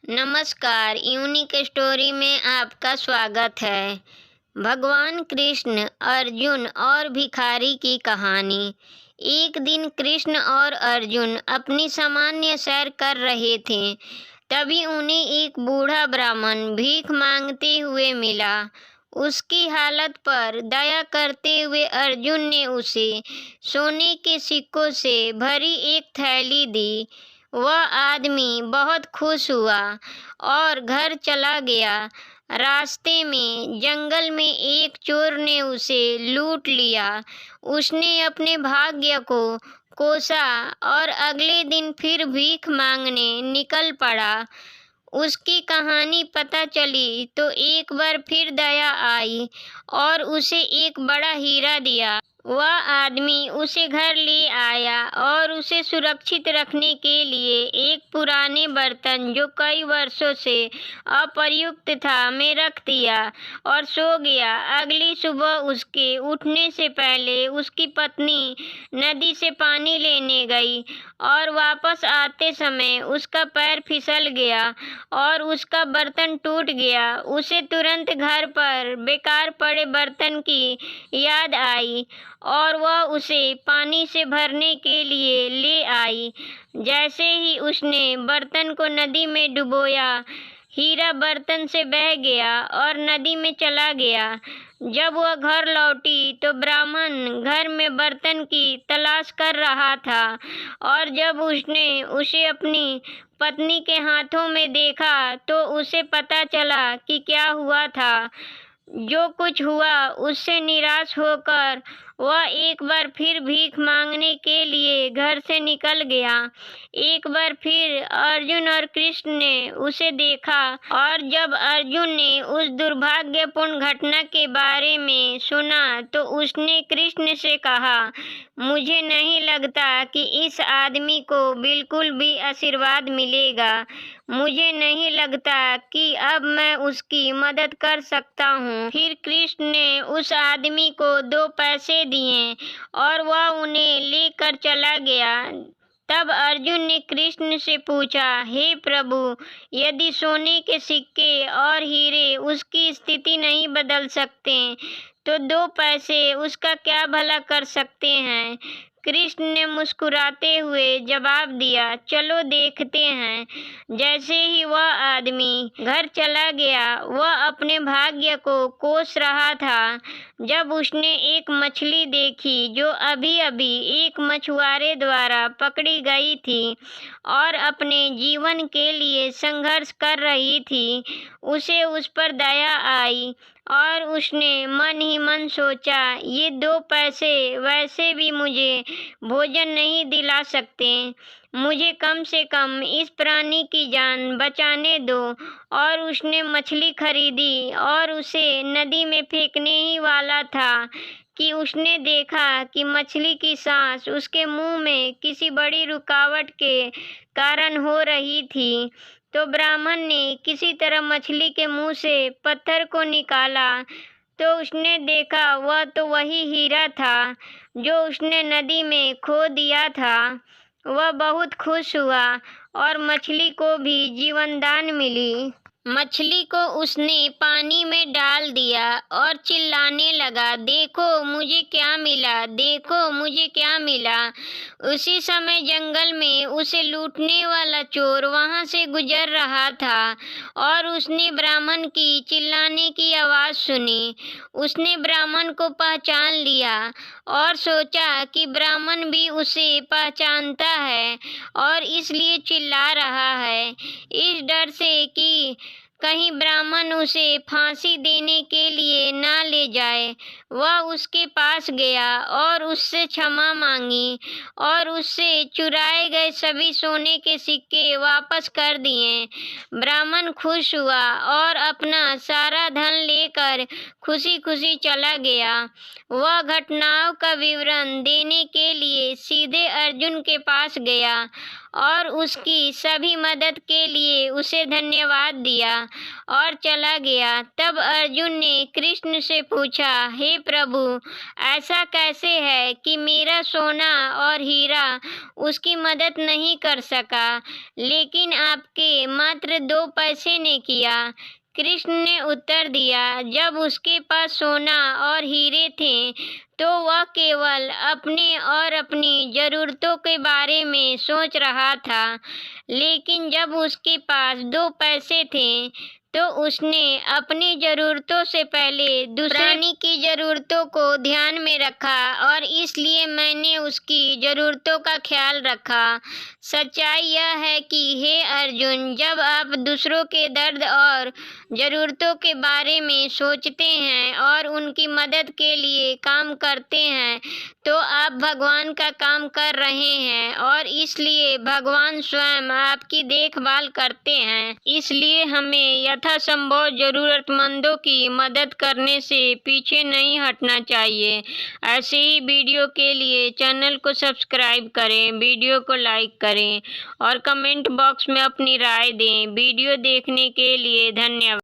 नमस्कार, unique story में आपका स्वागत है। भगवान कृष्ण, अर्जुन और भिखारी की कहानी। एक दिन कृष्ण और अर्जुन अपनी सामान्य सैर कर रहे थे। तभी उन्हें एक बूढ़ा ब्राह्मण भीख मांगते हुए मिला। उसकी हालत पर दया करते हुए अर्जुन ने उसे सोने के सिक्कों से भरी एक थैली दी। वह आदमी बहुत खुश हुआ और घर चला गया। रास्ते में जंगल में एक चोर ने उसे लूट लिया। उसने अपने भाग्य को कोसा और अगले दिन फिर भीख मांगने निकल पड़ा। उसकी कहानी पता चली तो एक बार फिर दया आई और उसे एक बड़ा हीरा दिया। वह आदमी उसे घर ले आया और उसे सुरक्षित रखने के लिए एक पुराने बर्तन जो कई वर्षों से अप्रयुक्त था में रख दिया और सो गया। अगली सुबह उसके उठने से पहले उसकी पत्नी नदी से पानी लेने गई और वापस आते समय उसका पैर फिसल गया और उसका बर्तन टूट गया। उसे तुरंत घर पर बेकार पड़े बर्तन की याद आई और वह उसे पानी से भरने के लिए ले आई। जैसे ही उसने बर्तन को नदी में डुबोया, हीरा बर्तन से बह गया और नदी में चला गया। जब वह घर लौटी तो ब्राह्मण घर में बर्तन की तलाश कर रहा था और जब उसने उसे अपनी पत्नी के हाथों में देखा तो उसे पता चला कि क्या हुआ था। जो कुछ हुआ उससे निराश होकर वह एक बार फिर भीख मांगने के लिए घर से निकल गया। एक बार फिर अर्जुन और कृष्ण ने उसे देखा और जब अर्जुन ने उस दुर्भाग्यपूर्ण घटना के बारे में सुना तो उसने कृष्ण से कहा, मुझे नहीं लगता कि इस आदमी को बिल्कुल भी आशीर्वाद मिलेगा। मुझे नहीं लगता कि अब मैं उसकी मदद कर सकता हूँ। फिर कृष्ण ने उस आदमी को 2 पैसे दिए और वह उन्हें लेकर चला गया। तब अर्जुन ने कृष्ण से पूछा, हे प्रभु, यदि सोने के सिक्के और हीरे उसकी स्थिति नहीं बदल सकते तो 2 पैसे उसका क्या भला कर सकते हैं। कृष्ण ने मुस्कुराते हुए जवाब दिया, चलो देखते हैं। जैसे ही वह आदमी घर चला गया, वह अपने भाग्य को कोस रहा था जब उसने एक मछली देखी जो अभी अभी एक मछुआरे द्वारा पकड़ी गई थी और अपने जीवन के लिए संघर्ष कर रही थी। उसे उस पर दया आई और उसने मन ही मन सोचा, ये 2 पैसे वैसे भी मुझे भोजन नहीं दिला सकते। मुझे कम से कम इस प्राणी की जान बचाने दो। और उसने मछली खरीदी और उसे नदी में फेंकने ही वाला था कि उसने देखा कि मछली की सांस उसके मुंह में किसी बड़ी रुकावट के कारण हो रही थी। तो ब्राह्मण ने किसी तरह मछली के मुंह से पत्थर को निकाला तो उसने देखा वह तो वही हीरा था जो उसने नदी में खो दिया था। वह बहुत खुश हुआ और मछली को भी जीवनदान मिली। मछली को उसने पानी में डाल दिया और चिल्लाने लगा, देखो मुझे क्या मिला, देखो मुझे क्या मिला। उसी समय जंगल में उसे लूटने वाला चोर वहां से गुजर रहा था और उसने ब्राह्मण की चिल्लाने की आवाज सुनी। उसने ब्राह्मण को पहचान लिया और सोचा कि ब्राह्मण भी उसे पहचानता है और इसलिए चिल्ला रहा है, इस डर से कि कहीं ब्राह्मण उसे फांसी देने के लिए ना ले जाए। वह उसके पास गया और उससे क्षमा मांगी और उससे चुराए गए सभी सोने के सिक्के वापस कर दिए। ब्राह्मण खुश हुआ और अपना सारा धन लेकर खुशी खुशी चला गया। वह घटनाओं का विवरण देने के लिए सीधे अर्जुन के पास गया और उसकी सभी मदद के लिए उसे धन्यवाद दिया और चला गया। तब अर्जुन ने कृष्ण से पूछा, हे प्रभु, ऐसा कैसे है कि मेरा सोना और हीरा उसकी मदद नहीं कर सका, लेकिन आपके मात्र 2 पैसे ने किया? कृष्ण ने उत्तर दिया, जब उसके पास सोना और हीरे थे तो वह केवल अपने और अपनी ज़रूरतों के बारे में सोच रहा था, लेकिन जब उसके पास 2 पैसे थे तो उसने अपनी ज़रूरतों से पहले दूसरे प्राणी की ज़रूरतों को ध्यान में रखा और इसलिए मैंने उसकी ज़रूरतों का ख्याल रखा। सच्चाई यह है कि हे अर्जुन, जब आप दूसरों के दर्द और ज़रूरतों के बारे में सोचते हैं और उनकी मदद के लिए काम करते हैं तो आप भगवान का काम कर रहे हैं और इसलिए भगवान स्वयं आपकी देखभाल करते हैं। इसलिए हमें यथासंभव ज़रूरतमंदों की मदद करने से पीछे नहीं हटना चाहिए। ऐसे ही वीडियो के लिए चैनल को सब्सक्राइब करें, वीडियो को लाइक करें और कमेंट बॉक्स में अपनी राय दें। वीडियो देखने के लिए धन्यवाद।